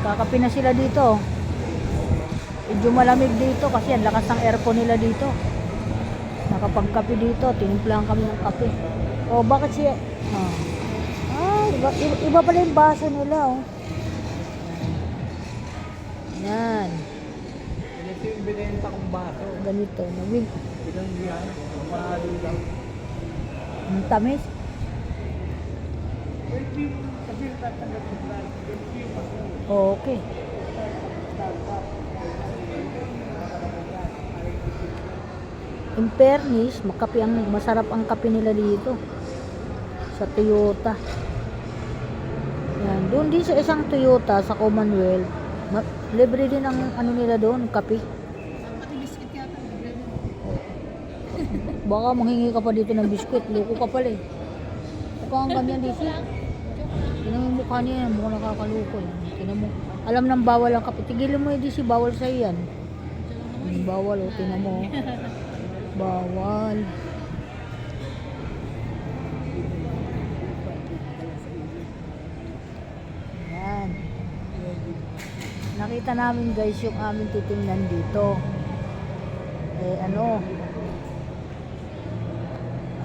Kakape na sila dito. Medyo malamig dito kasi ang lakas ng aircon nila dito. Nakapagkape dito, tinimplahan kami ng kape. Oh, bakit siya? Iba pala yung baso nila, oh. Yan. Ito yung binenta kong baso. Ganito. Ilang yan? Mahalo lang. Ang tamis. Kasi tatanggap ko lang. Oh, okay. In fairness, masarap ang kape nila dito. Sa Toyota. Yan. Doon din sa isang Toyota sa Commonwealth. Libre din ang ano nila doon, kape. Pati biscuit yata. Baka manghingi ka pa dito ng biskwit. Loko ka pala eh. Mukhang ganyan dito. Tinan mo yung mukha niya yan. Mukhang nakakaluko eh. Tinan mo. Alam ng bawal ang kape. Tigilin mo hindi si bawal sa'yo yan. Bawal o. Tinan mo. Bawal. Yan. Nakita namin guys yung aming titingnan dito. Eh ano.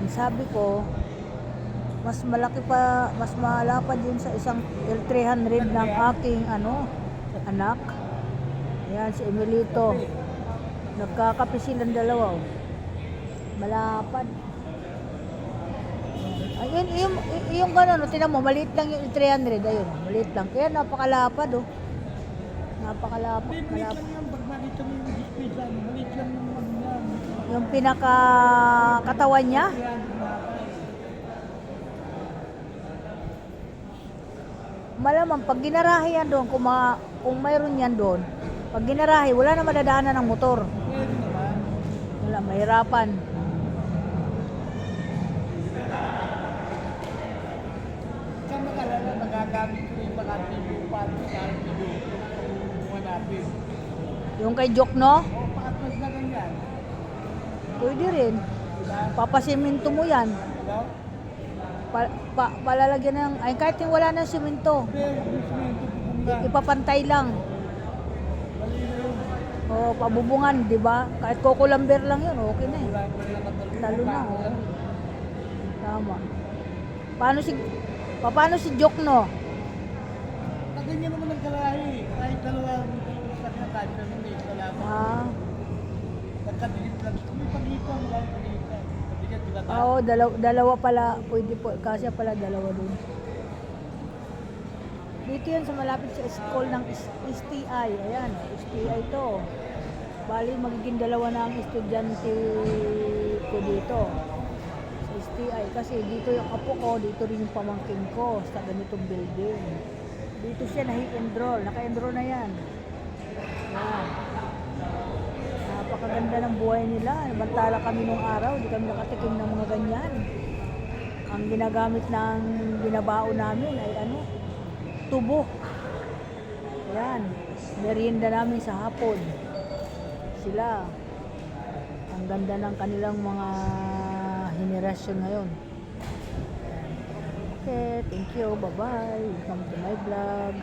Ang sabi ko, mas malapad yun sa isang L300 ng aking anak. Ayan, si Emilito. Nagkakape silang dalawa. Oh. Malapad. Ayun, yung gano'n, tinan mo, maliit lang yung L300. Ayun, maliit lang. Kaya napakalapad, oh. Napakalapad. Maliit lang yung bagmalik kami yung display dyan. Maliit lang yung ano yan. Yung pinaka-katawan niya. Malamang pag ginarahe yan doon, kung mayroon yan doon, pag ginarahe, wala na madadaanan ng motor. Pwede naman. Wala, mahirapan. Saan makalala, nagagamit ko yung mga TV pati sa TV kung hanapin. Yung kay Jokno, O, pakatmas na ganyan. pwede rin. Papasiminto mo yan. Hello? Palalagyan ng, ay kahit yung wala ng simento, Pero, yung simento, bubunga. ipapantay lang. Mali na yun. O pabubungan, di ba? Kahit coco lumber lang yun, okay na eh. Wala pa rin nakatalo. Talo na, oh. Tama. Paano si Jokno? Kaganyan naman ang garahe. Kahit dalawang stock na kahit na may salamat. Ah, Nagkadilit lang. May pagitan, wala yung pagitan. Pagitan, di ba tayo? oo, dalawa pala, pwede po, kasi pala dalawa dun. Dito yan sa malapit sa school ng STI. Ayan, STI to. Bali, magiging dalawa na ang estudyante ko dito. Sa STI. Kasi dito yung apo ko, dito rin yung pamangkin ko sa ganitong building. Dito siya nahi-enroll. Naka-enroll na yan. Ayan. Napakaganda ng buhay nila. Bantala kami nung araw, di kami nakatikim ng mga ganyan. Ang ginagamit ng binabao namin ay tubo. Ayan. Merienda namin sa hapon. Sila. Ang ganda ng kanilang mga henerasyon ngayon. Okay, thank you. Bye-bye. Welcome to my vlog.